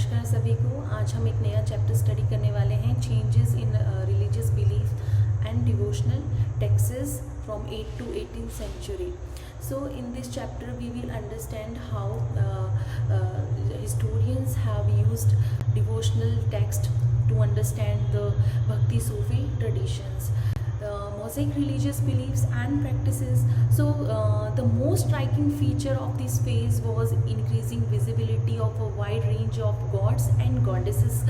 नमस्कार सभी को। आज हम एक नया चैप्टर स्टडी करने वाले हैं, changes in religious belief and devotional texts from 8th to 18th century. So in this chapter we will understand how historians have used devotional text to understand the Bhakti Sufi traditions. Mosaic religious beliefs and practices. So the most striking feature of this phase was increasing visibility of a wide range of gods and goddesses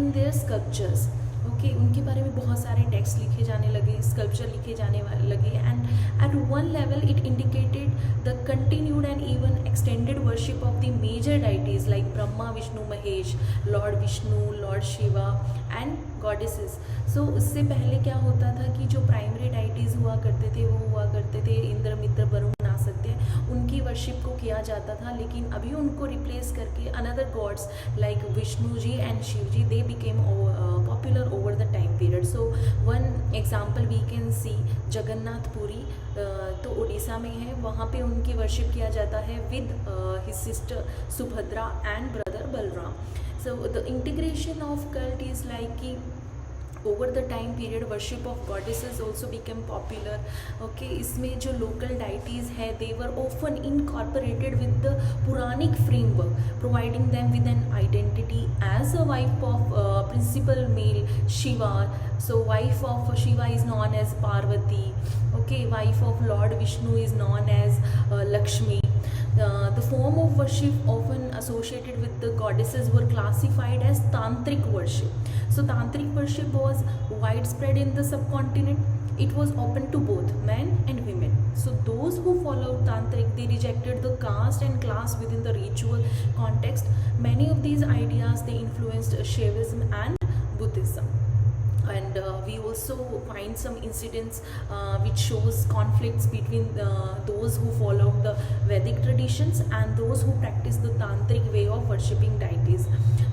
in their sculptures. Okay उनके बारे में बहुत सारे text लिखे जाने लगे, sculpture लिखे जाने लगे, and at one level it indicated the continued and even extended worship of the major deities like Brahma, Vishnu, Mahesh, Lord Vishnu, Lord Shiva and goddesses. So उससे पहले क्या होता था कि जो प्राइमरी डाइटीज़ हुआ करते थे वो हुआ करते थे इंद्र, मित्र, वरुण, आसक्त्य, उनकी वर्शिप को किया जाता था. लेकिन अभी उनको रिप्लेस करके another gods like Vishnu ji and Shiv ji, they became popular over the time period. So one example we can see Jagannath Puri, तो उड़ीसा में है, वहाँ पे उनकी वर्शिप किया जाता है with his sister Subhadra and brother Balram. So the integration of cult is like कि over the time period worship of goddesses also became popular. Okay, इसमें जो local deities है they were often incorporated with the Puranic framework, providing them with an identity as a wife of principal male Shiva. So wife of Shiva is known as Parvati. Okay, wife of Lord Vishnu is known as Lakshmi. The form of worship often associated with the goddesses were classified as tantric worship. So tantric worship was widespread in the subcontinent. It was open to both men and women. So those who followed tantric, they rejected the caste and class within the ritual context. Many of these ideas they influenced Shaivism and Buddhism. And we also find some incidents which shows conflicts between those who followed the Vedic traditions and those who practiced the tantric way of worshipping deities.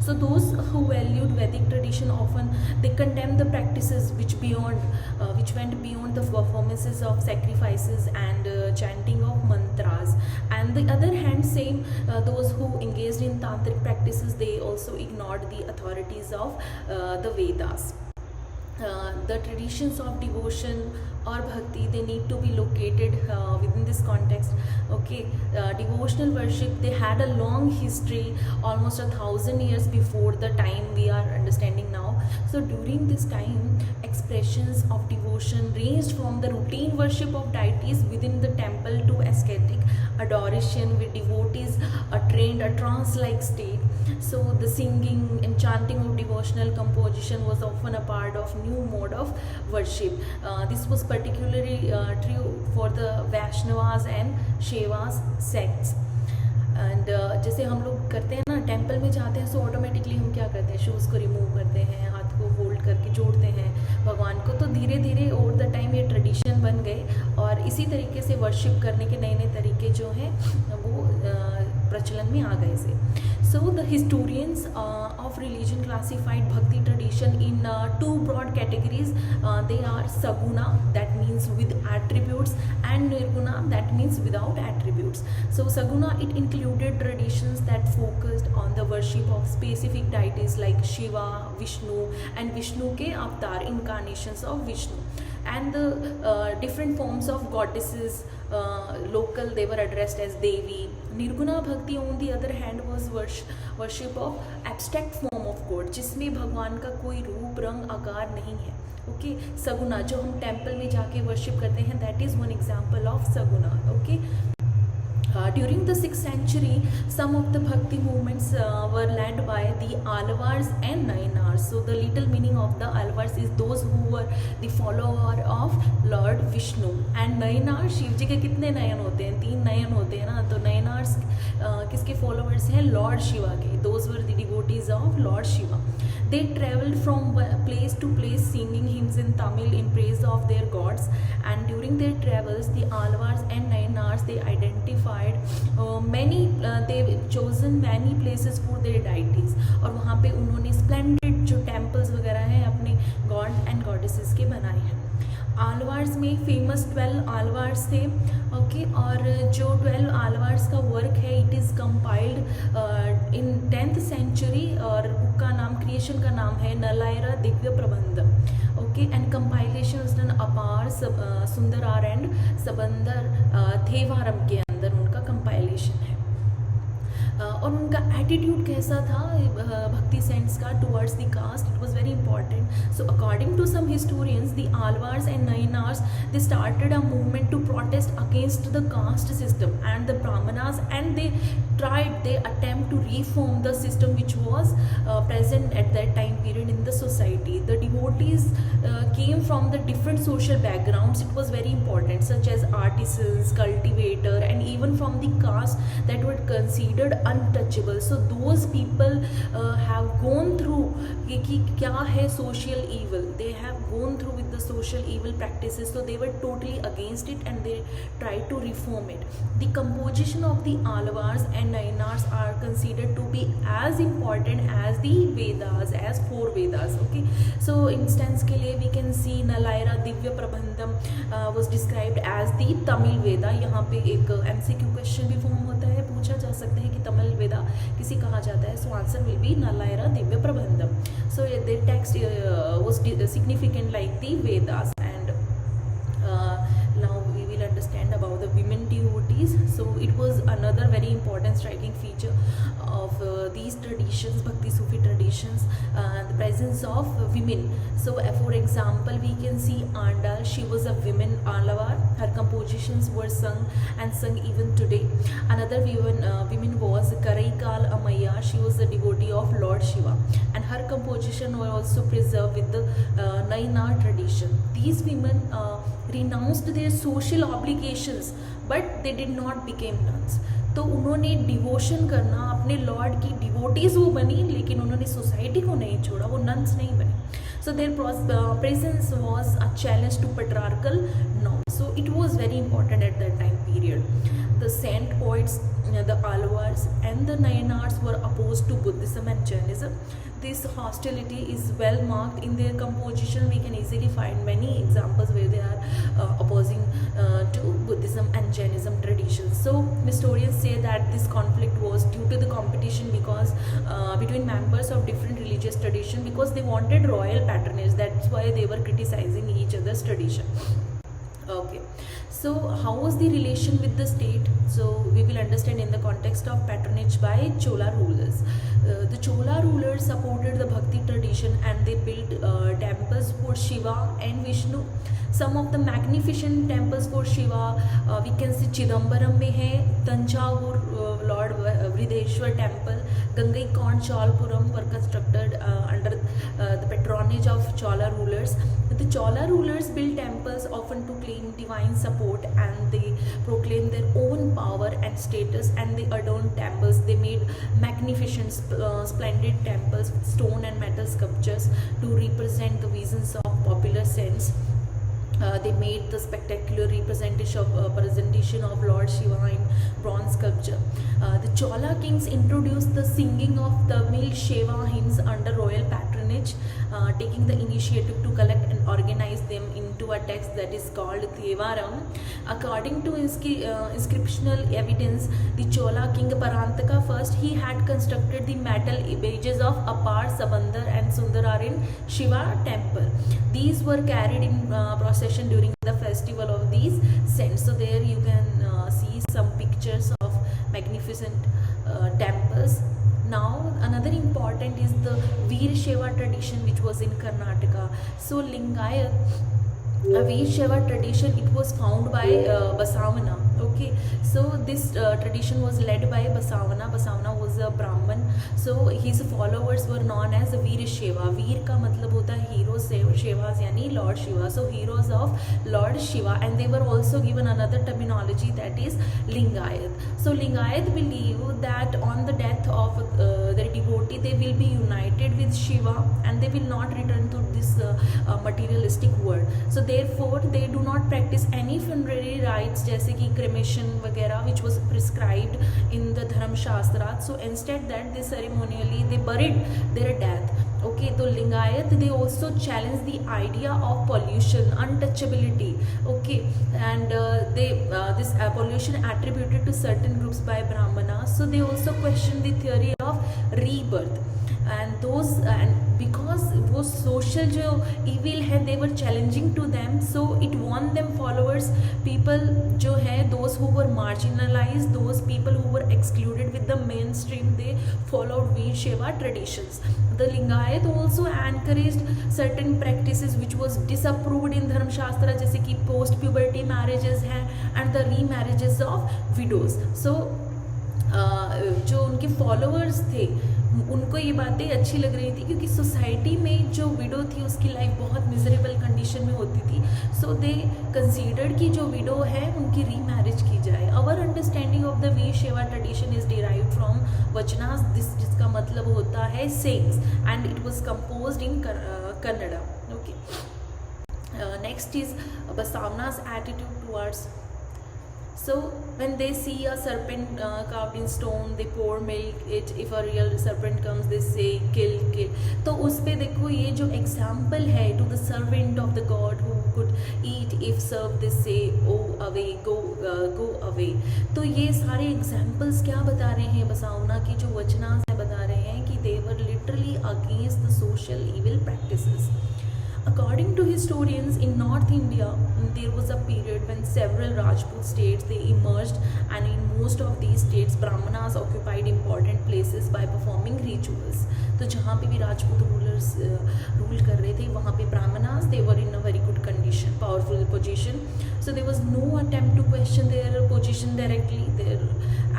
So those who valued Vedic tradition often they condemned the practices which went beyond the performances of sacrifices and chanting of mantras. And the other hand, same those who engaged in tantric practices, they also ignored the authorities of the Vedas. The traditions of devotion or bhakti, they need to be located within this context. Okay, devotional worship, they had a long history, almost 1,000 years before the time we are understanding now. So during this time, expressions of devotion ranged from the routine worship of deities within the temple to ascetic adoration with devotees attained a trance-like state. So the singing and chanting of devotional composition was often a part of new mode of worship. This was particularly true for the Vaishnavas and Shaivas sects. And जैसे हम लोग करते हैं ना, temple में जाते हैं, so automatically हम क्या करते हैं, शूज़ को रिमूव करते हैं, हाथ को फोल्ड करके जोड़ते हैं भगवान को. तो धीरे धीरे ओवर द टाइम ये ट्रेडिशन बन गए और इसी तरीके से वर्शिप करने के नए नए तरीके जो हैं वो प्रचलन में आ गए से. So the historians of religion classified bhakti tradition in two broad categories. They are saguna, that means with attributes, and nirguna, that means without attributes. So saguna, it included traditions that focused on the worship of specific deities like Shiva, Vishnu, and Vishnu ke avatar, incarnations of Vishnu, and the different forms of goddesses. Local, they were addressed as Devi. Nirguna bhakti on the other hand was worship of abstract form of God, जिसमें भगवान का कोई रूप, रंग, आकार नहीं है. Okay, सगुना जो हम टेम्पल में जाके वर्शिप करते हैं, that is one example of Saguna. Okay, during the 6th century, some of the bhakti movements were led by the Alvars and Nayanars. So the little meaning of the Alvars is those who were the follower of Lord Vishnu, and Nayanar, Shiv ji के कितने नयन होते हैं, 3 नयन होते हैं ना. तो Nayanars किसके followers हैं, Lord Shiva के. Those were the devotees of Lord Shiva. They traveled from place to place singing hymns in Tamil in praise of their gods, and during their travels the Alvars and Nayanars, they identified they've chosen many places for their deities, और वहाँ पे उन्होंने splendid जो temples वगैरह हैं अपने god and goddesses के बनाए हैं. आलवार्स में फेमस 12 आलवार्स थे, ओके। और जो 12 आलवार्स का वर्क है it is compiled in 10th century, और बुक का नाम, क्रिएशन का नाम है Nalayira Divya Prabandham, okay. And compilation is done Appar Sundarar and सबंदर थेवारम के अंदर उनका कंपाइलेशन है। और उनका एटीट्यूड कैसा था भक्ति सेंट्स का towards the caste, it was very important. So according to some historians the Alvars and Nayanars they started a movement to protest against the caste system and the Brahmanas, and they attempt to reform the system which was present at that time period in the society. The devotees came from the different social backgrounds, it was very important, such as artisans, cultivator, and even from the caste that were considered untouchable. So those people have gone through कि क्या है social evil, they have gone through with the social evil practices, so they were totally against it and they tried to reform it. The composition of the Alvars and Nayanars are considered to be as important as the Vedas, as 4 Vedas, okay. So instance के लिए we can see Nalayara Divya Prabandham was described as the Tamil Veda. यहाँ पे एक MCQ question भी form होता है, पूछा जा सकता है कि तमिल वेदा किसी कहा जाता है, so answer will be Nalayara Divya Prabandham. So the text was significant like the Vedas. And now we will understand about the women devotees. So it was another very important striking feature of these traditions, Bhakti Sufi traditions, the presence of women. So for example we can see Andal, she was a woman Alavar, her compositions were sung and sung even today. Another woman was Karaikal Amaya, she was a devotee of Lord Shiva, and her composition were also preserved with the Nainar tradition. These women renounced their social obligations but they did not become nuns. तो उन्होंने devotion करना, अपने Lord की devotees वो बनी, लेकिन उन्होंने society को नहीं छोड़ा, वो नन्स नहीं बने. So their presence was a challenge to patriarchal norms. So it was very important at that time period. The saint poets, the Alvars and the Nayanars were opposed to Buddhism and Jainism. This hostility is well marked in their composition. We can easily find many examples where they are opposing to Buddhism and Jainism traditions. So historians say that this conflict was due to the competition because between members of different religious tradition, because they wanted royal patronage. That's why they were criticizing each other's tradition. Okay. So how was the relation with the state? So we will understand in the context of patronage by Chola rulers. The Chola rulers supported the Bhakti tradition and they built temples for Shiva and Vishnu. Some of the magnificent temples for Shiva we can see Chidambaram में है, Tanjavur Lord Vrideshwar temple, Gangaikon Cholpuram were constructed under the patronage of Chola rulers. The Chola rulers built temples often to claim divine support and they proclaimed their own power and status, and they adorned temples. They made magnificent splendid temples with stone and metal sculptures to represent the visions of popular saints. They made the spectacular representation of Lord Shiva in bronze sculpture. The Chola kings introduced the singing of Tamil Shiva hymns under royal patronage, taking the initiative to collect and organize them into a text that is called Thevaram. According to inscriptional evidence, the Chola king Parantaka first, he had constructed the metal images of Apar, Sabandar and Sundarar in Shiva temple. These were carried in procession during the festival of these saints. So there you can see some pictures of magnificent temples. Now another important is the Veer Sheva tradition which was in Karnataka. So Lingayat Veer Sheva tradition, it was found by Basavana. Okay, so this tradition was led by Basavana. Basavana was a Brahman, so his followers were known as Veer Sheva. Veer का मतलब होता है heroes, Shevas यानी Lord Shiva. So heroes of Lord Shiva, and they were also given another terminology that is Lingayat. So Lingayat believe that on the death of their devotee, they will be united with Shiva and they will not return to this materialistic world. So therefore they do not practice any funerary rites जैसे कि cremation वगैरह which was prescribed in the Dharam Shastras. So instead that they ceremonially they buried their death. Okay, the Lingayat, they also challenge the idea of pollution, untouchability. Okay, and this pollution attributed to certain groups by Brahmanas. So they also question the theory of rebirth, and those and because वो social जो evil है, they were challenging to them, so it won them followers. People जो है, those who were marginalized, those people who were excluded with the mainstream, they followed Veer Shaiva traditions. The Lingayat also encouraged certain practices which was disapproved in Dharma Shastra, जैसे कि post puberty marriages हैं and the remarriages of widows. So जो उनके followers थे उनको ये बातें अच्छी लग रही थी, क्योंकि सोसाइटी में जो विडो थी उसकी लाइफ बहुत मिजरेबल कंडीशन में होती थी. सो दे कंसीडर्ड कि जो विडो है उनकी रीमैरिज की जाए. Our understanding of the Vira Shaiva tradition is derived from vachanas, जिसका मतलब होता है sayings, and it was composed in Kannada. Okay, next is बसावना's attitude towards. So when they see a serpent carved in stone, they pour milk it. If a real serpent comes, they say kill, kill. तो उस पे देखो ये जो example है, to the servant of the God who could eat if served, they say oh away, go away. तो ये सारे examples क्या बता रहे हैं, बसावना की जो वचनास है बता रहे हैं कि they were literally against the social evil practices. According to historians, in North India, there was a period when several Rajput states they emerged, and in most of these states, Brahmanas occupied important places by performing rituals. तो जहाँ पे भी Rajput rulers rule कर रहे थे, वहाँ पे Brahmanas they were in a very good condition, powerful position. So there was no attempt to question their position directly there,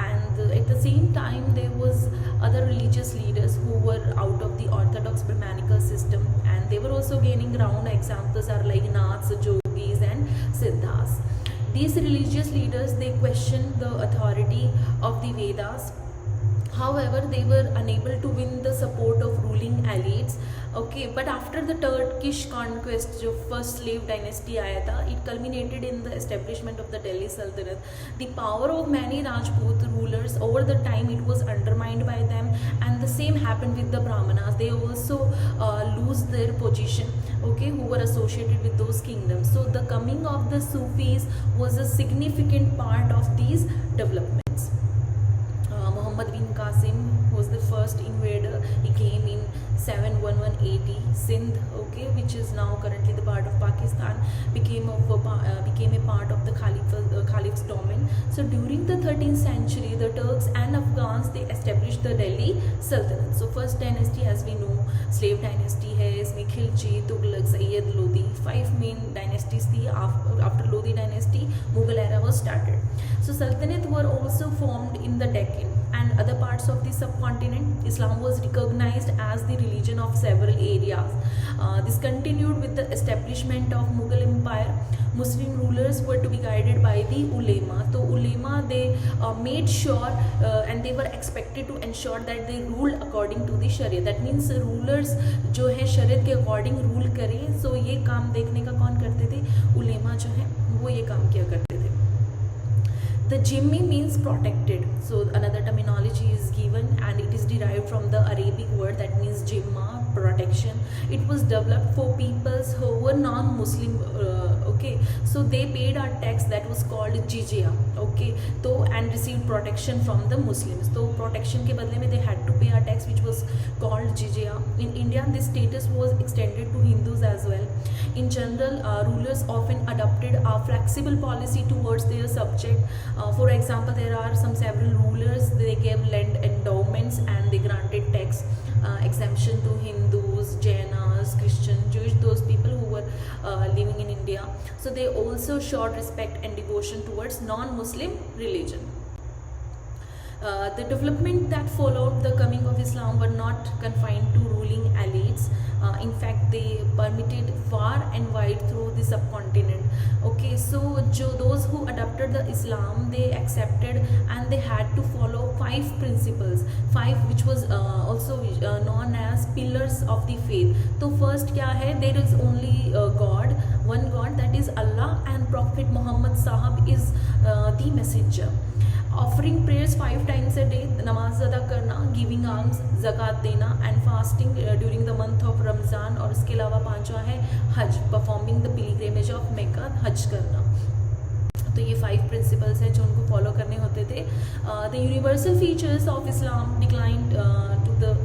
and at the same time there was other religious leaders who were out of the orthodox Brahmanical system, and they were also gaining ground. Examples are like Naths, Jogis and Siddhas. These religious leaders, they questioned the authority of the Vedas. However, they were unable to win the support of ruling elites. Okay, but after the Turkish conquest, जो first slave dynasty आया था, it culminated in the establishment of the Delhi Sultanate. The power of many Rajput rulers over the time, it was undermined by them, and the same happened with the Brahmanas. They also lose their position, okay, who were associated with those kingdoms. So the coming of the Sufis was a significant part of these developments. Muhammad bin Qasim was the first invader. He came in 711 AD. Sindh, okay, which is now currently the part of Pakistan, became a part of the Caliph's domain. So during the 13th century, the Turks and Afghans, they established the Delhi Sultanate. So first dynasty, as we know, slave dynasty है, इसमें Khilji, Tughlaq, Syed, Lodhi, 5 main dynasties थी. After Lodi dynasty, Mughal era was started. So Sultanate were also formed in the Deccan and other parts of the subcontinent. Islam was recognized as the religion of several areas. This continued with the establishment of Mughal Empire. Muslim rulers were to be guided by the ulema. So ulema, they made sure and they were expected to ensure that they rule according to the Sharia. That means rulers जो है शरीयत के according rule करें. So ये काम देखने का कौन करते थे? उलेमा जो है वो ये काम किया करते थे. The Jimmi means protected. So another terminology is given, and it is derived from the Arabic word that means Jimma, protection. It was developed for peoples who were non-Muslim. Okay, so they paid a tax that was called jizya. Okay, so and received protection from the Muslims. So protection के बदले में they had to pay a tax which was called jizya. In India, this status was extended to Hindus as well. In general, rulers often adopted a flexible policy towards their subject. For example, there are several rulers, they gave land endowments and they granted tax exemption to Hindus, Jainas, Christians, Jewish, those people who were living in India. So they also showed respect and devotion towards non-Muslim religion. The development that followed the coming of Islam were not confined to ruling elites. In fact, they permeated far and wide through the subcontinent. Okay, so those who adopted the Islam, they accepted and they had to follow 5 principles, 5 which was also known as pillars of the faith. So first क्या है? There is only God, one God, that is Allah, and Prophet Muhammad Sahab is the messenger. Offering prayers 5 times a day, नमाज अदा करना, giving arms, ज़कात देना, and fasting during the month of Ramzan, और इसके अलावा पांचवा है हज, परफॉर्मिंग द पिलग्रिमेज ऑफ मेका, हज करना। तो ये 5 प्रिंसिपल्स हैं जो उनको फॉलो करने होते थे। The universal features of Islam declined to the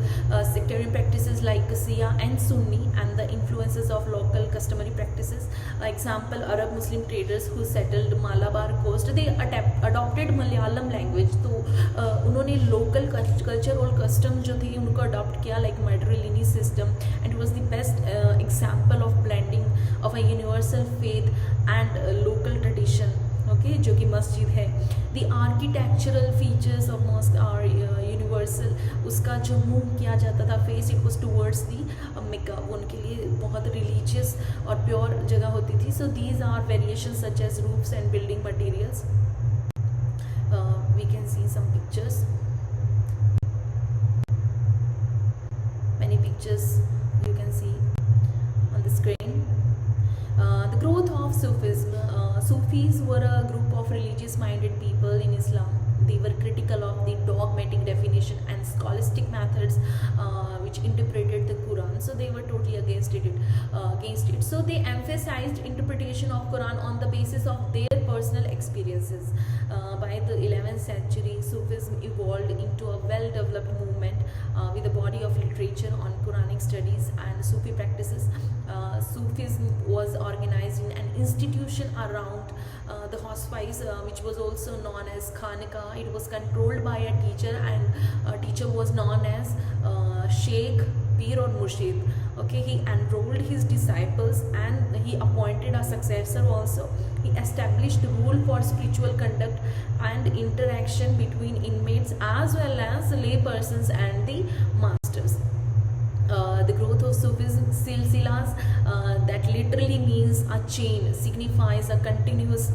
sectarian practices like Shia and Sunni and the influences of local customary practices. Example, Arab Muslim traders who settled Malabar coast, they adopted Malayalam language, तो उन्होंने local culture और custom जो थे उनको adopt किया like matrilineal system, and it was the best example of blending of a universal faith and local tradition, okay, जो कि मस्जिद है। The architectural features of mosque are universal, उसका जो मूव किया जाता था face, it was towards the Mecca, उनके लिए बहुत रिलीजियस और प्योर जगह होती थी। So these are variation such as roofs and building materials. We can see some pictures, many pictures you can see on the screen. The growth of Sufism. Sufis were a group of religious minded people in Islam. They were critical of the dogmatic definition and scholastic methods which interpreted the Quran. So they were totally against it. So they emphasized interpretation of Quran on the basis of their personal experiences. By the 11th century, Sufism evolved into a well-developed movement with a body of literature on Quranic studies and Sufi practices. Sufism was organized in an institution around the hospice, which was also known as Khanqa. It was controlled by a teacher, and a teacher was known as Sheikh, Pir or Murshid. Okay, he enrolled his disciples and he appointed a successor also. He established rule for spiritual conduct and interaction between inmates as well as lay persons and the masters. The growth of Sufism, silsilas, that literally means a chain, signifies a continuous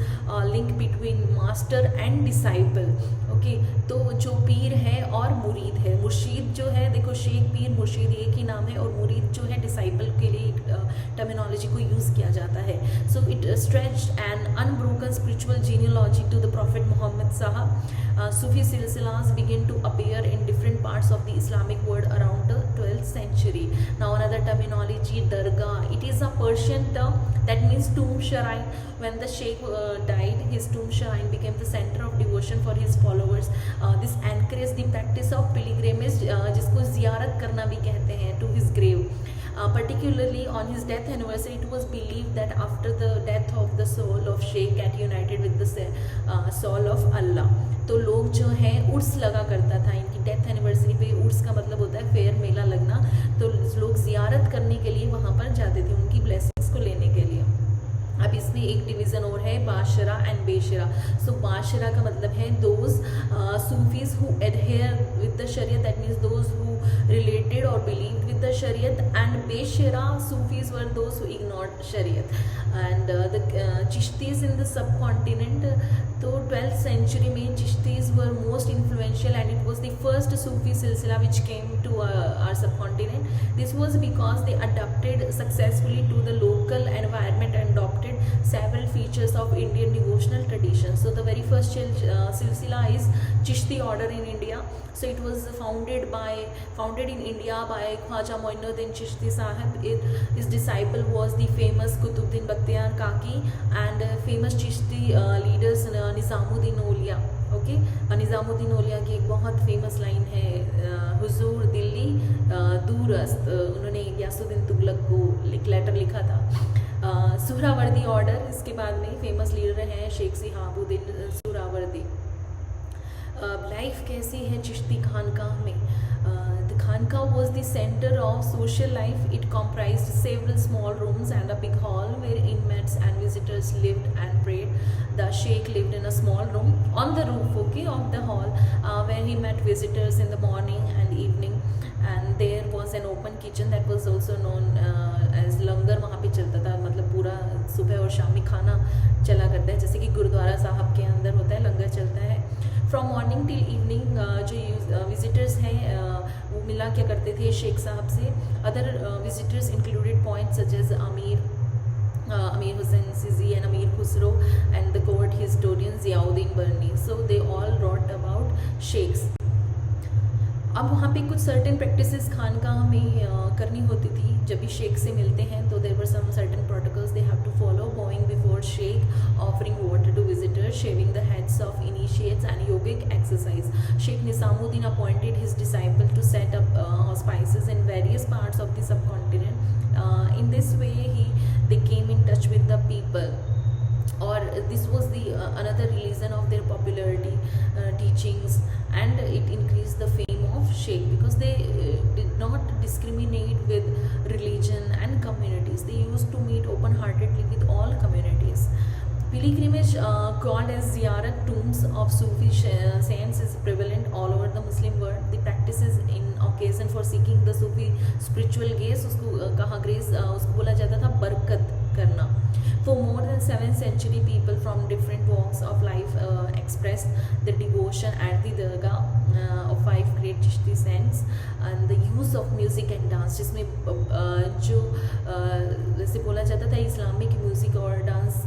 link between master and disciple. Okay, तो जो पीर है और मुरीद है, मुर्शीद जो है, देखो शेख, पीर, मुर्शीद एक ही नाम है, और मुरीद जो है डिसाइपल के लिए टर्मिनोलॉजी को यूज़ किया जाता है। So it stretched an unbroken spiritual genealogy to the prophet Muhammad Sahab. Sufi silsilas begin to appear in different parts of the Islamic world around the 12th century. Now another terminology, dargah. It is a Persian term that means tomb shrine. When the sheikh died, his tomb shrine became the center of devotion for his followers. This encouraged the practice of pilgrimage, जिसको ज़ियारत करना भी कहते हैं, to his grave. Particularly on his death anniversary, it was believed that after the death of the soul of Sheikh get united with the soul of Allah. तो लोग जो हैं उर्स लगा करता था इनकी डेथ एनिवर्सरी पे. उर्स का मतलब होता है फेयर, मेला लगना. तो लोग ज़ियारत करने के लिए वहाँ पर जाते थे उनकी ब्लेसिंग्स को लेने के लिए. अब इसमें एक डिवीज़न और है, बाशरा एंड बेशरा. सो बाशरा का मतलब है those Sufis who adhere with the shariat, that means those who related और believe with the shariat. And beshara Sufis were those who ignored shariat. And the Chishtis in the subcontinent. तो 12th century में Chishtis were most influential and it was the first Sufi silsila which came to our subcontinent. This was because they adopted successfully to the local environment and adopted several features of Indian devotional tradition. So the very first silsila is Chishti order in India. So it was founded in India by Khwaja Moinuddin Chishti Sahib. His disciple was the famous Qutbuddin Bakhtiar Kaki and famous Chishti leaders Nizamuddin Aulia. Okay, Nizamuddin Auliya की एक बहुत famous line है, हुजूर दिल्ली दूरस्त. उन्होंने यासुद्दीन तुगलक को letter लिखा था. Suhrawardi order, इसके बाद में फेमस लीडर हैं शेख शिहाबुद्दीन सुहरावर्दी. लाइफ कैसी है चिश्ती खानकाह में? The Khanqa was the center of social life. It comprised several small rooms and a big hall where inmates and visitors lived and prayed. The sheikh lived in a small room on the roof, okay, of the hall where he met visitors in the morning and evening. And there was an open kitchen that was also known as लंगर. वहाँ पे चलता था, मतलब पूरा सुबह और शामी खाना चला करता है, जैसे कि गुरुद्वारा साहब के अंदर होता है, लंगर चलता है. फ्रॉम मॉर्निंग टिल इवनिंग जो विजिटर्स हैं वो मिला क्या करते थे शेख साहब से. Other visitors included poets such as Amir, Amir Hussain Sizi and Amir Khusro, and the court historian Ziauddin Barni. So they all wrote about sheikhs. अब वहाँ पे कुछ सर्टेन प्रैक्टिसेस खानकाह में करनी होती थी जब भी शेख से मिलते हैं, तो there were some certain protocols they have to follow, bowing before sheikh, offering water to visitors, shaving the heads of initiates and yogic exercise. Sheikh Nizamuddin appointed his disciple to set up hospices in various parts of the subcontinent. In this way they came in touch with the people, or this was the another reason of their popularity, teachings, and it increased the fame of sheikh because they did not discriminate with religion and communities. They used to meet open heartedly with all communities. Pilgrimage called as ziyarat tombs of Sufi saints is prevalent all over the Muslim world. The practices in occasion for seeking the Sufi spiritual grace, उसको कहा grace, उसको बोला जाता था बरकत करना. For more than 7th century, people from different walks of life expressed their devotion at the dargah of 5 great Chishti saints, and the use of music and dance, जिसमें जो जैसे बोला जाता था इस्लामिक म्यूज़िक और डांस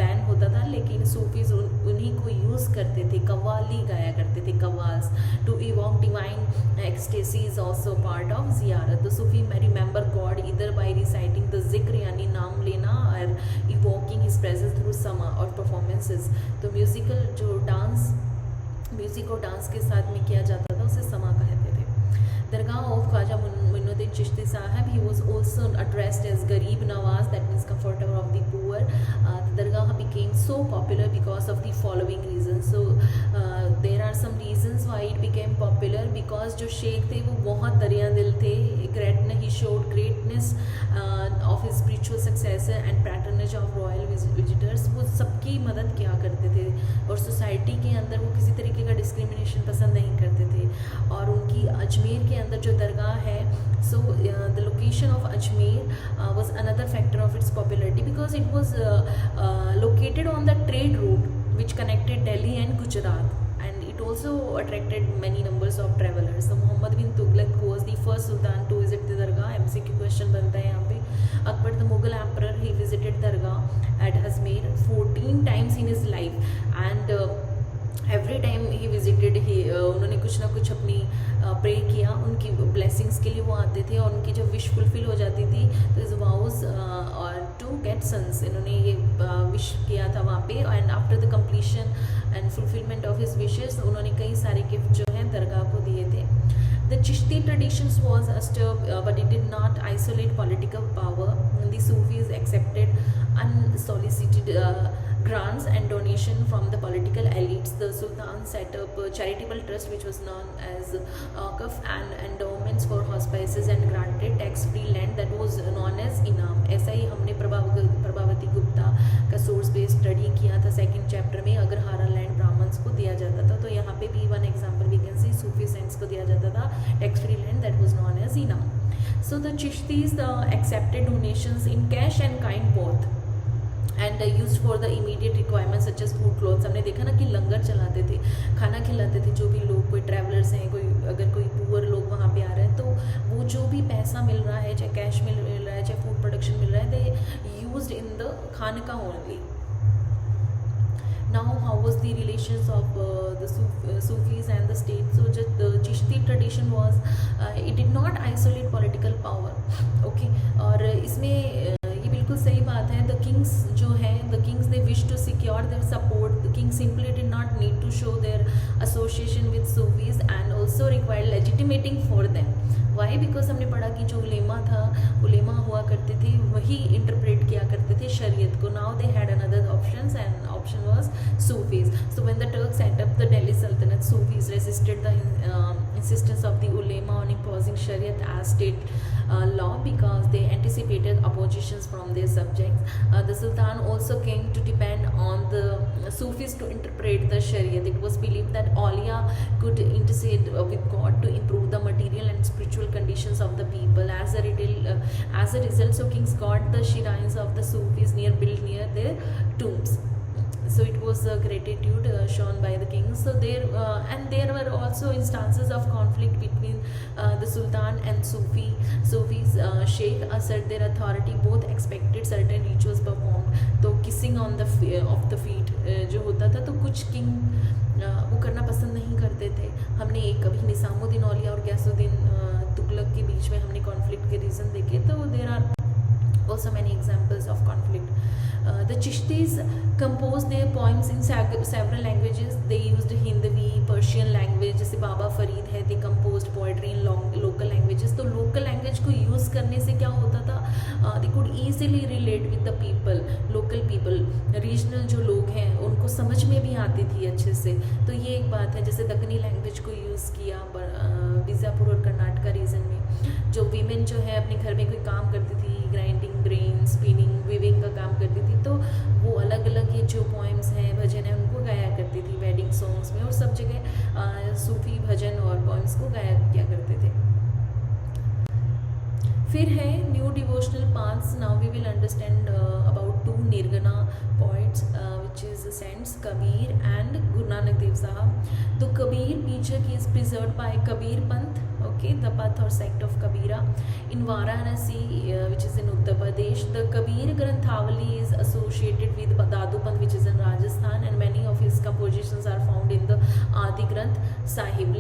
बैन होता था, लेकिन सूफीज उन्हीं को यूज़ करते थे. कव्वाली गाया करते थे, qawwals, to evoke divine ecstasy is also part of ziyarat. The Sufi may remember God either by reciting the zikr यानी नाम लेना, और evoking his presence through sama और performances. तो म्यूज़िकल जो डांस, म्यूज़िक और डांस के साथ में किया जाता था उसे समा कहते थे. दरगाह ऑफ ख्वाजा मुइनुद्दीन चिश्ती साहब, he was also addressed as Garib Nawaz, that means comforter of the poor. The dargah became so popular because of the following reasons. So there are some reasons why it became popular, because जो शेख थे वो बहुत दरिया दिल थे. He showed greatness of his spiritual successor and patronage of royal visitors. वो सबकी मदद किया करते थे और सोसाइटी के अंदर वो किसी तरीके का डिस्क्रिमिनेशन पसंद नहीं करते थे. और उनकी अजमेर के अंदर जो दरगाह है, so the location of Ajmer was another factor of its popularity because it was located on the trade route which connected Delhi and Gujarat, and it also attracted many numbers of travelers. So Muhammad bin Tughlaq was the first sultan to visit the dargah. MCQ question बनता है यहाँ पे. Akbar the Mughal emperor, he visited dargah at Ajmer 14 times in his life, and every time he visited, he उन्होंने कुछ ना कुछ अपनी pray किया. उनकी ब्लेसिंग्स के लिए वो आते थे, और उनकी जब विश फुलफिल हो जाती थी तो इज वाउज और टू गेट सन्स, इन्होंने ये विश किया था वहाँ पे. And after the completion and fulfilment of his wishes, उन्होंने कई सारे गिफ्ट जो हैं दरगाह को दिए थे. The Chishti traditions was disturbed, but it did not isolate political power. The Sufis accepted unsolicited grants and donation from the political elites. The Sultan set up a charitable trust which was known as Waqf, and endowments for hospices, and granted tax-free land that was known as Inam. ऐसा ही हमने प्रभावती गुप्ता का source based study किया था second chapter में. अगर हारा land Brahmins को दिया जाता था, तो यहाँ पे भी one example we can see, Sufi saints को दिया जाता था tax-free land that was known as Inam. So the Chishtis accepted donations in cash and kind both, and used for the immediate requirements such as food, clothes. हमने देखा ना कि लंगर चलाते थे, खाना खिलाते थे जो भी लोग, कोई ट्रैवलर्स हैं, कोई अगर कोई पुअर लोग वहाँ पे आ रहे हैं, तो वो जो भी पैसा मिल रहा है, चाहे कैश मिल रहा है, चाहे फूड प्रोडक्शन मिल रहा है, they used in the khanqah only. Now, how was the relations of the Sufis and the state? So, just the Chishti tradition was, it did not isolate political power. Okay, और इसमें ये बिल्कुल सही बात है. द किंग्स जो है, the kings they wish to secure their support. The king simply did not need to show their association with Sufis, and also required legitimating for them. Why? Because हमने पढ़ा कि जो उलेमा था, उलेमा हुआ करते थे, वही इंटरप्रेट किया करते थे शरीयत को. Now they had another options, and option was Sufis. So when the Turk set up the Delhi Sultanate, Sufis resisted the insistence of the ulema on imposing shariat as state law because they anticipated oppositions from their subjects. The sultan also came to depend on the Sufis to interpret the shariat. It was believed that awliya could intercede with God to improve the material and spiritual conditions of the people. As a result, so kings got the shrines of the Sufis built near their tombs. So it was gratitude shown by the king. So there were also instances of conflict between the sultan and Sufis. Sheikh assert their authority, both expected certain rituals performed. तो kissing on the of the feet जो होता था, तो कुछ king वो करना पसंद नहीं करते थे. हमने एक कभी निसामुद्दीन औलिया और गयासुद्दीन तुगलक के बीच में हमने कॉन्फ्लिक्ट के रीज़न देखे. तो there are also many examples of conflict. The Chishtis composed their poems in several languages. They used Hindi, Persian language. जैसे बाबा फरीद है, they composed poetry in local languages. तो local language को use करने से क्या होता था, they could easily relate with the people, local people. Regional जो लोग हैं उनको समझ में भी आती थी अच्छे से. तो ये एक बात है. जैसे दक्कनी लैंग्वेज को यूज़ किया बीजापुर और कर्नाटका रीजन में. जो वीमेन जो है अपने घर में कोई काम करती थी, ग्राइंडिंग ग्रेन, स्पिनिंग, वीविंग का काम करती थी, तो वो अलग अलग ये जो पोएम्स हैं, भजन है, उनको गाया करती थी वेडिंग सॉन्ग्स में, और सब जगह सूफी भजन और पोएम्स को गाया किया करते थे. फिर है new devotional paths. Now we will understand about 2 Nirguna poets which is saints Kabir and Guru Nanak Dev Sahab. The Kabir Pichak is preserved by Kabir Panth, okay, the path or sect of Kabira in Varanasi, which is in Uttar Pradesh. The Kabir Granthavali is associated with Dadu Panth, which is in Rajasthan, and many of his compositions are found in the Adi Granth Sahib.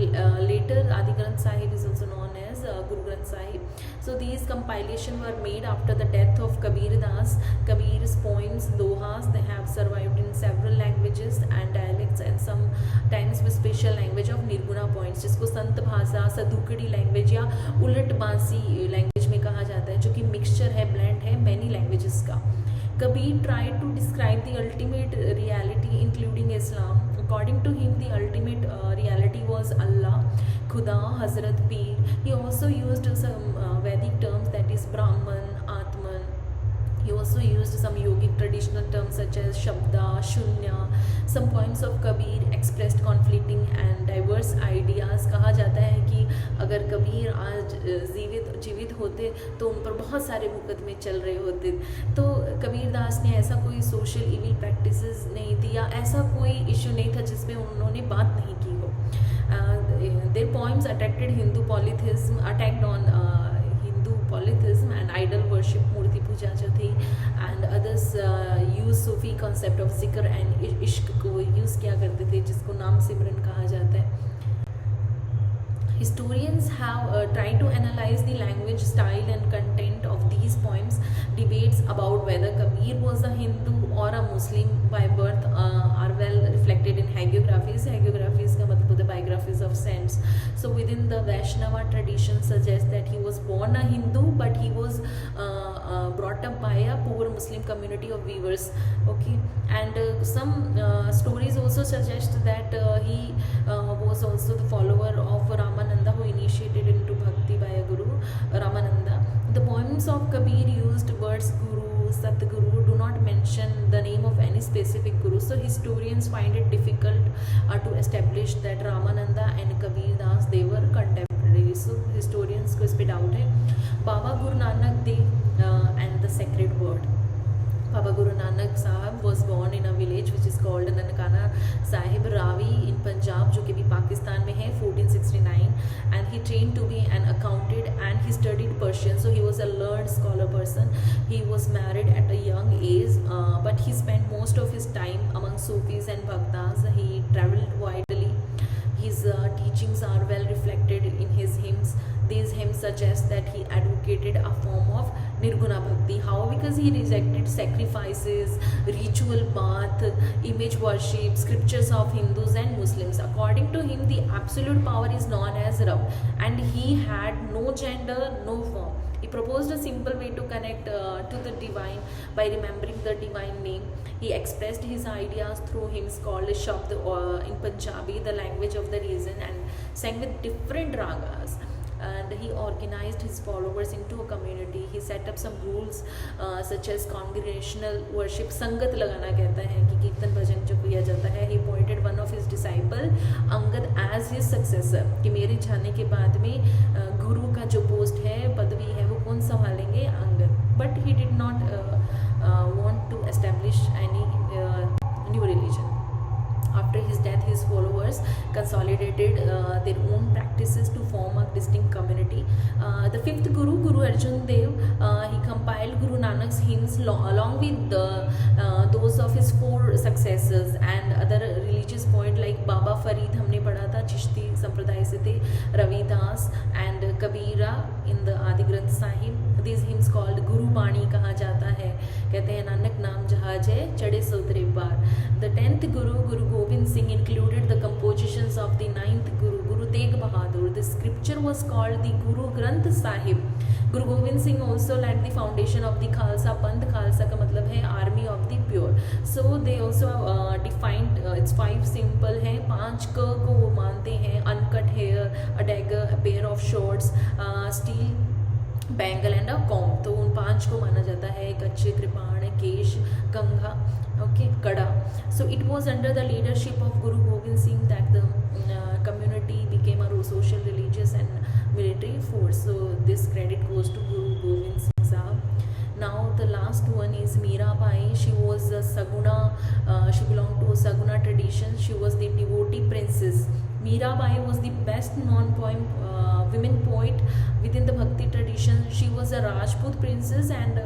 Later Adi Granth Sahib is also known as Guru Granth Sahib. So these compilations were made after the death of Kabir Das. Kabir's poems, dohas, they have survived in several languages and dialects, and sometimes with special language of Nirguna points, जिसको संत भाषा, सदुकड़ी language या उलट Bansi language में कहा जाता है, जो कि मिक्सचर है, ब्लेंड है मैनी लैंग्वेजेस का. Kabir tried to describe the ultimate reality, including Islam. According to him, the ultimate reality was Allah, Khuda, Hazrat, Peer. He also used some Vedic terms, that is Brahman, Atman. He also used some yogic traditional terms such as Shabda, Shunya. Some poems of Kabir expressed conflicting and diverse ideas. कहा जाता है कि अगर कबीर आज जीवित होते तो उन पर बहुत सारे मुकदमे चल रहे होते. तो कबीर दास ने ऐसा कोई सोशल इविल प्रैक्टिसेस नहीं थी, या ऐसा कोई इशू नहीं था जिसमें उन्होंने बात नहीं की हो. Their poems attracted Hindu polytheism, attacked on Hindu polytheism and idol worship, मूर्ति पूजा जो थी, and others use Sufi concept of zikr and ishq को यूज़ किया करते थे, जिसको नाम सिमरन कहा जाता है. Historians have tried to analyze the language, style and content of these poems. Debates about whether Kabir was a Hindu or a Muslim by birth are well reflected in hagiographies. Hagiographies का मतलब होता है biographies of saints. So within the Vaishnava tradition suggests that he was born a Hindu, but he was brought up by a poor Muslim community of weavers. Okay, and some stories also suggest that he was also the follower of Ramananda, who initiated into bhakti by a guru, Ramananda. The poems of Kabir used words Guru, Satguru, do not mention the name of any specific guru. So historians find it difficult to establish that Ramananda and Kabir Das, they were contemporaries. So historians को इस पे doubt है. Baba Guru Nanak Dev and the sacred word. Baba Guru Nanak Sahib was born in a village which is called Nankana Sahib Ravi in Punjab, जो कि भी पाकिस्तान में है, 1469, and he trained to be an accountant and he studied Persian. So he was a learned scholar person. He was married at a young age, but he spent most of his time among Sufis and Bhaktas. He traveled widely. His teachings are well reflected in his hymns. These hymns suggest that he advocated a form of Nirguna Bhakti. How? Because he rejected sacrifices, ritual bath, image worship, scriptures of Hindus and Muslims. According to him, the absolute power is known as Rab, and he had no gender, no form. He proposed a simple way to connect to the divine by remembering the divine name. He expressed his ideas through hymns called Shabd in Punjabi, the language of the region, and sang with different ragas. And he organized his followers into a community. He set up some rules such as congregational worship. संगत लगाना कहता है कि कीर्तन भजन जो किया जाता है. He appointed one of his disciple Angad as his successor, कि मेरे जाने के बाद में गुरु का जो पोस्ट है, पदवी है, वो कौन संभालेंगे? Angad. But he did not want to establish any new religion. his death, his followers consolidated their own practices to form a distinct community. The fifth Guru, Guru Arjan Dev, he compiled Guru Nanak's hymns along with those of his four successors and other religious poets like Baba Farid, हमने पढ़ा था, चिश्ती संप्रदाय से थे, Ravidas and Kabira in the Adi Granth Sahib. These hymns called Guru Bani कहा जाता है, कहते हैं नानक नाम जहाज है चढ़े सोतरे पार. The 10th Guru, Guru Gobind Singh, included the compositions of the 9th Guru, Guru Tegh Bahadur. The scripture was called the Guru Granth Sahib. Guru Gobind Singh also laid the foundation of the Khalsa Panth. Khalsa का मतलब है army of the pure. So they also defined its 5 simple हैं, 5 क को वो मानते हैं, uncut hair, a dagger, a pair of swords, steel bangle and a com. तो उन 5 को माना जाता है, कच्चे कृपाण, केश, kangha, okay, kara. So it was under the leadership of Guru Gobind Singh that the community became a social, religious and military force. So this credit goes to Guru Gobind Singh Sahab. Now the last one is Mirabai. She was a Saguna, she belonged to a Saguna tradition. She was the devotee princess. Mirabai was the best known women poet within the Bhakti tradition. She was a Rajput princess and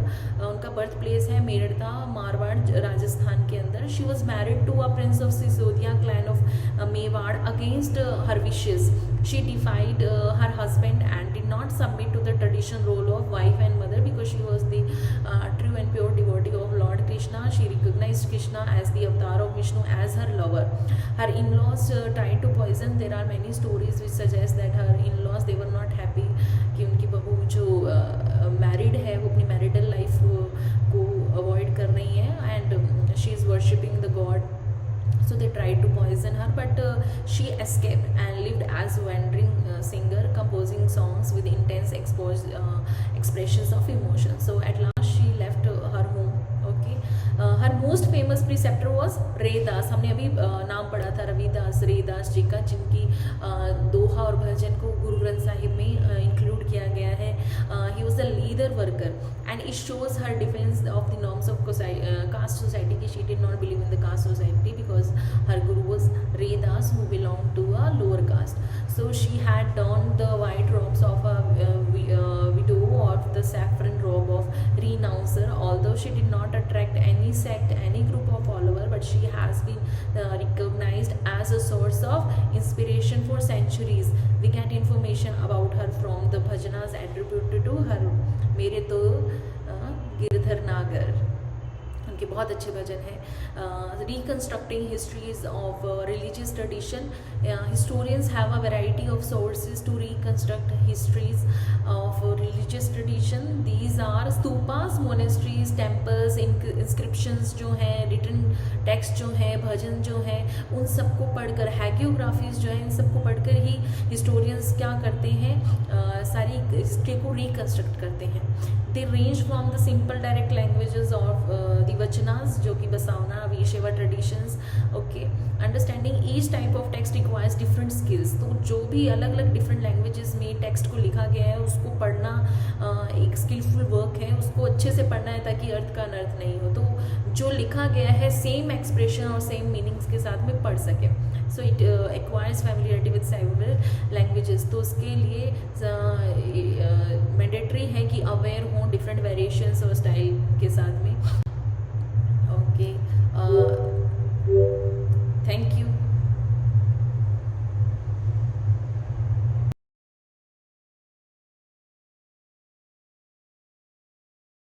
उनका birth place है मेरठा, मारवाड़, राजस्थान के अंदर. She was married to a prince of Sisodia clan of Mewar against her wishes. She defied her husband and did not submit to the traditional role of wife and mother because she was the true and pure devotee of Lord Krishna. She recognized Krishna as the avatar of Vishnu as her lover. Her in-laws tried to poison. There are many stories which suggest that her in-laws, they were not happy कि उनकी बहू जो married है वो अपनी marital life को avoid कर रही है and she is worshipping the God. So they tried to poison her, but she escaped and lived as wandering singer, composing songs with intense expressions of emotion. So at last she left her home. Okay, her most famous preceptor was Raidas. हमने अभी नाम पढ़ा था रविदास, रैदास जी का, जिनकी दोहा और भजन को गुरु ग्रंथ साहिब में इंक्लूड किया गया है. He was a leader worker and it shows her defense of the norms of caste society. She did not believe in the caste society because her guru was Raidas, who belonged to a lower caste. So she had donned the white robes of a widow or the saffron robe of renouncer. Although she did not attract any sect, any group of followers, but she has been recognized as a source of inspiration for centuries. We get information about her from the bhajanas attributed to her. मेरे तो गिरधर नागर, उनके बहुत अच्छे भजन हैं. Reconstructing histories of religious tradition. Historians have a variety of sources to reconstruct histories of religious tradition. These are stupas, monasteries, temples, inscriptions जो हैं, written text जो हैं, भजन जो हैं, उन सबको पढ़कर, hagiographies जो हैं, इन सबको पढ़कर ही historians क्या करते हैं, सारी हिस्ट्री को reconstruct करते हैं. They range from the simple direct languages of the vachanas, जो कि Basavana, वीशैवा traditions. Okay, understanding each type of text requires different skills. तो जो भी अलग अलग different languages में text को लिखा गया है उसको पढ़ना एक skillful work है. उसको अच्छे से पढ़ना है ताकि अर्थ का अनर्थ नहीं हो. तो जो लिखा गया है same expression और same meanings के साथ में पढ़ सके. So it acquires familiarity with several languages. तो उसके लिए मैंडेटरी है कि अवेयर हों डिफरेंट वेरिएशंस और स्टाइल के साथ में. Okay, thank you.